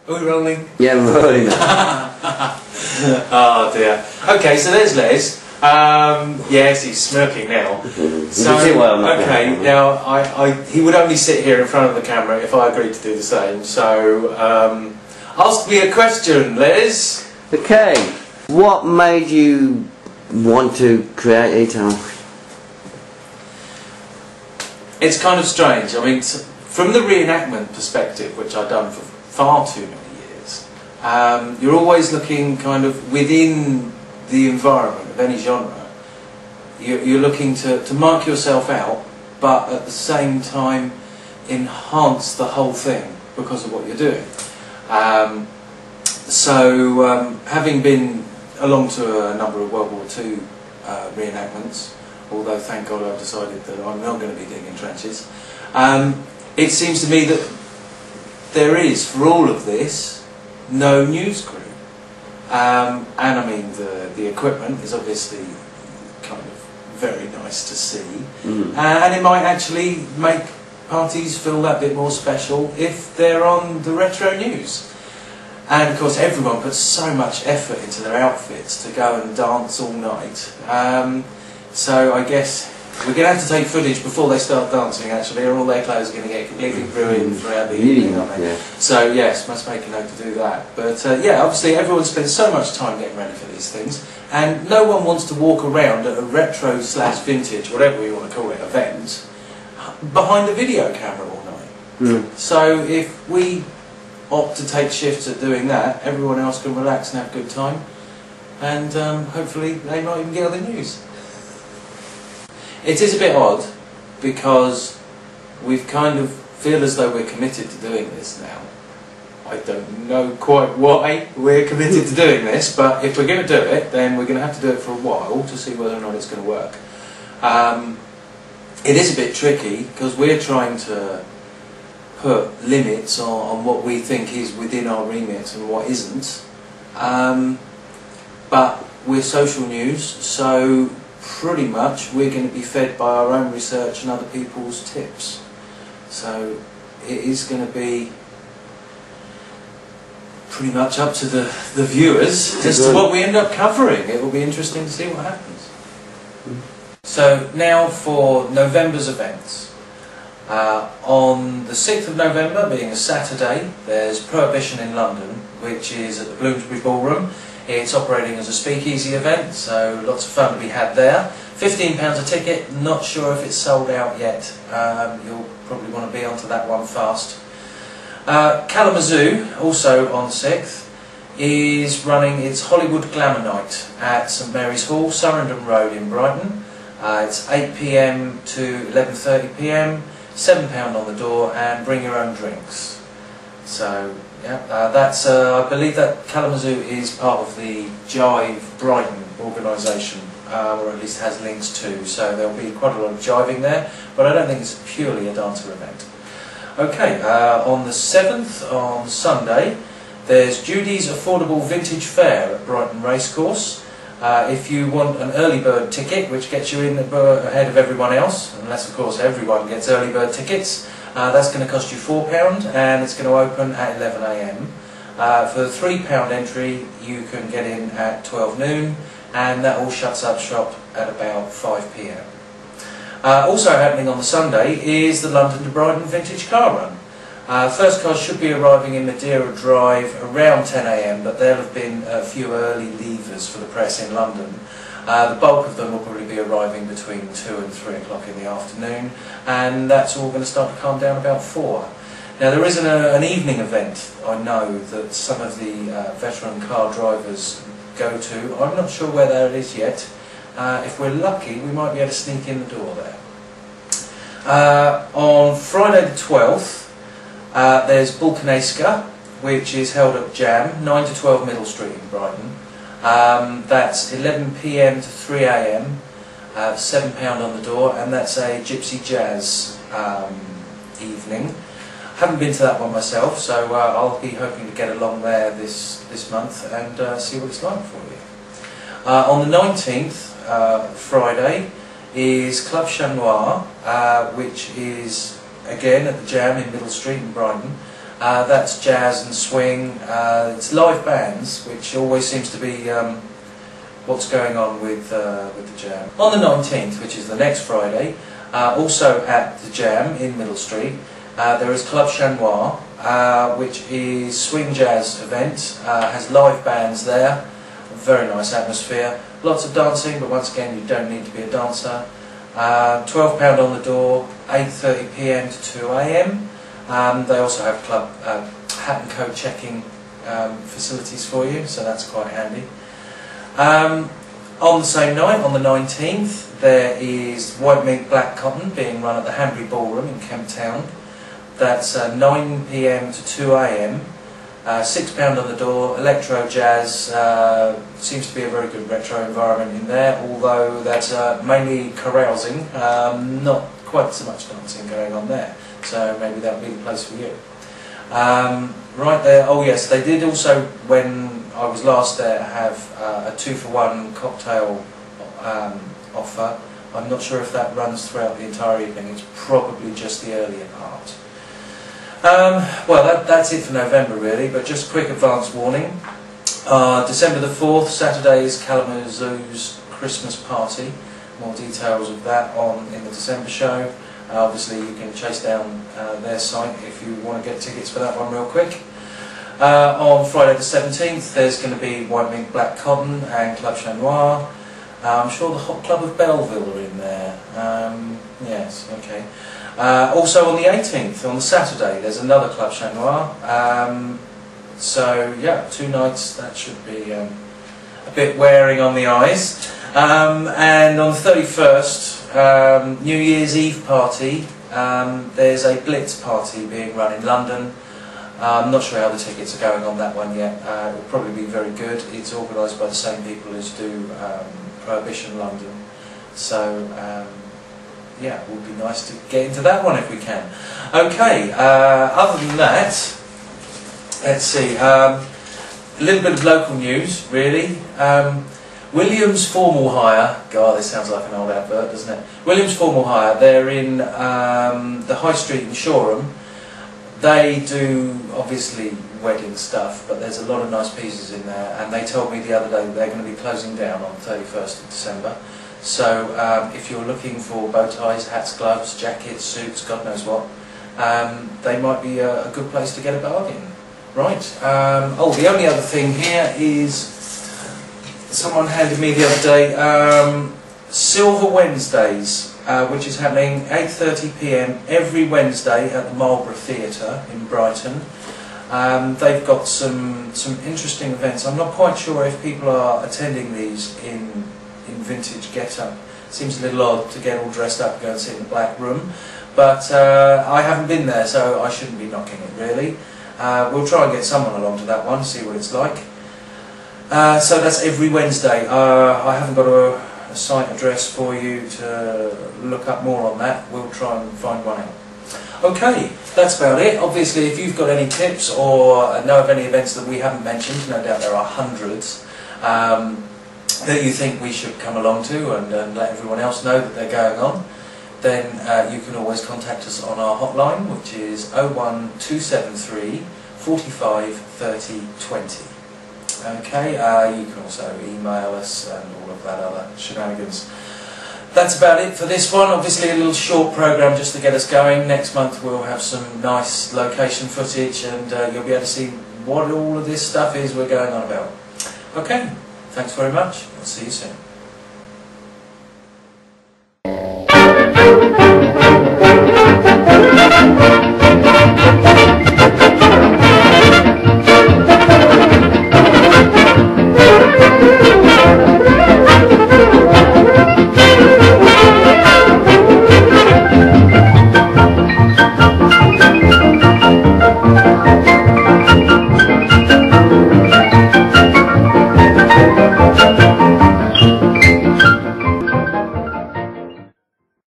Are we rolling? Yeah, we're rolling now. Oh dear. Okay, so there's Les. Yes, he's smirking now. So, okay, now he would only sit here in front of the camera if I agreed to do the same. So, ask me a question, Les. Okay, what made you want to create ETower? It's kind of strange. I mean, from the reenactment perspective, which I've done for far too many years, you're always looking kind of within the environment of any genre. You're looking to mark yourself out, but at the same time enhance the whole thing because of what you're doing. Having been along to a number of World War II reenactments, although thank God I've decided that I'm not going to be digging trenches, it seems to me that there is, for all of this, no news crew. And I mean, the equipment is obviously kind of very nice to see, and it might actually make parties feel that bit more special if they're on the retro news. And of course everyone puts so much effort into their outfits to go and dance all night, so I guess we're going to have to take footage before they start dancing actually, or all their clothes are going to get completely ruined throughout the evening, aren't they? Yeah. So yes, must make a note to do that. But yeah, obviously everyone spends so much time getting ready for these things, and no one wants to walk around at a retro / vintage, whatever you want to call it, event, behind a video camera all night. So if we opt to take shifts at doing that, everyone else can relax and have a good time, and hopefully they might even get on the news. It is a bit odd because we've kind of feel as though we're committed to doing this now. I don't know quite why we're committed to doing this, but if we're going to do it, then we're going to have to do it for a while to see whether or not it's going to work. It is a bit tricky because we're trying to put limits on what we think is within our remit and what isn't. But we're social news, so pretty much we're going to be fed by our own research and other people's tips. So it is going to be pretty much up to the viewers as to what we end up covering. It will be interesting to see what happens. So now for November's events. On the 6th of November, being a Saturday, there's Prohibition in London, which is at the Bloomsbury Ballroom. It's operating as a speakeasy event, so lots of fun to be had there. £15 a ticket, not sure if it's sold out yet. You'll probably want to be onto that one fast. Kalamazoo, also on 6th, is running its Hollywood Glamour Night at St Mary's Hall, Surrendon Road in Brighton. It's 8 PM to 11:30 PM, £7 on the door, and bring your own drinks. So yeah, that's I believe that Kalamazoo is part of the Jive Brighton organisation, or at least has links to, so there'll be quite a lot of jiving there, but I don't think it's purely a dancer event. Okay, on the 7th, on Sunday, there's Judy's Affordable Vintage Fair at Brighton Racecourse. If you want an early bird ticket, which gets you in ahead of everyone else, unless of course everyone gets early bird tickets, that's going to cost you £4, and it's going to open at 11 AM. For the £3 entry, you can get in at 12 noon, and that all shuts up shop at about 5 PM. Also happening on the Sunday is the London to Brighton Vintage Car Run. First cars should be arriving in Madeira Drive around 10 AM, but there have been a few early leavers for the press in London. The bulk of them will probably be arriving between 2 and 3 o'clock in the afternoon, and that's all going to start to calm down about 4. Now there is an evening event I know that some of the veteran car drivers go to. I'm not sure where that is yet. If we're lucky, we might be able to sneak in the door there. On Friday the 12th, there's Balkanesca, which is held at Jam, 9 to 12 Middle Street in Brighton. That's 11 PM to 3 AM, £7 on the door, and that's a gypsy jazz evening. Haven't been to that one myself, so I'll be hoping to get along there this month and see what it's like for you. On the 19th, Friday, is Club Chat Noir, which is again at the Jam in Middle Street in Brighton. That's jazz and swing. It's live bands, which always seems to be what's going on with the Jam. On the 19th, which is the next Friday, also at the Jam in Middle Street, there is Club Chat Noir, which is swing jazz event. Has live bands there. Very nice atmosphere. Lots of dancing, but once again, you don't need to be a dancer. £12 on the door, 8:30 p.m. to 2 a.m. They also have club hat and coat checking facilities for you, so that's quite handy. On the same night, on the 19th, there is White Mink Black Cotton being run at the Hanbury Ballroom in Kemp Town. That's 9 p.m. to 2 a.m. £6 on the door, electro jazz, seems to be a very good retro environment in there, although that's mainly carousing, not quite so much dancing going on there, so maybe that would be the place for you. Right there, oh yes, they did also, when I was last there, have a 2-for-1 cocktail offer. I'm not sure if that runs throughout the entire evening, it's probably just the earlier part. Well, that's it for November really, but just quick advance warning. December the 4th, Saturday, is Kalamazoo's Christmas party. More details of that in the December show. Obviously you can chase down their site if you want to get tickets for that one real quick. On Friday the 17th, there's going to be White Mink Black Cotton and Club Chat Noir. I'm sure the Hot Club of Belleville are in there. Yes, okay. Also on the 18th, on the Saturday, there's another Club Chat Noir. So yeah, 2 nights, that should be a bit wearing on the eyes. And on the 31st, New Year's Eve party, there's a Blitz party being run in London. I'm not sure how the tickets are going on that one yet. It will probably be very good. It's organised by the same people as do Prohibition London. So yeah, it would be nice to get into that one if we can. Okay, other than that, let's see, a little bit of local news really. Williams Formal Hire, God, this sounds like an old advert, doesn't it? Williams Formal Hire, they're in the High Street in Shoreham. They do, obviously, wedding stuff, but there's a lot of nice pieces in there, and they told me the other day that they're going to be closing down on the 31st of December. So if you're looking for bow ties, hats, gloves, jackets, suits, God knows what, they might be a good place to get a bargain. Right, oh, the only other thing here is, someone handed me the other day, Silver Wednesdays, which is happening 8:30 p.m. every Wednesday at the Marlborough Theatre in Brighton. They've got some interesting events. I'm not quite sure if people are attending these in vintage get-up. Seems a little odd to get all dressed up and go and sit in the black room, but I haven't been there, so I shouldn't be knocking it really. We'll try and get someone along to that one, see what it's like. So that's every Wednesday. I haven't got a site address for you to look up more on that. We'll try and find one out. Okay, that's about it. Obviously, if you've got any tips or know of any events that we haven't mentioned, no doubt there are hundreds, that you think we should come along to and let everyone else know that they're going on, then you can always contact us on our hotline, which is 01273 45 30 20. Okay, you can also email us and all of that other shenanigans. That's about it for this one. Obviously a little short program just to get us going. Next month we'll have some nice location footage and you'll be able to see what all of this stuff is we're going on about. Okay, thanks very much. I'll see you soon.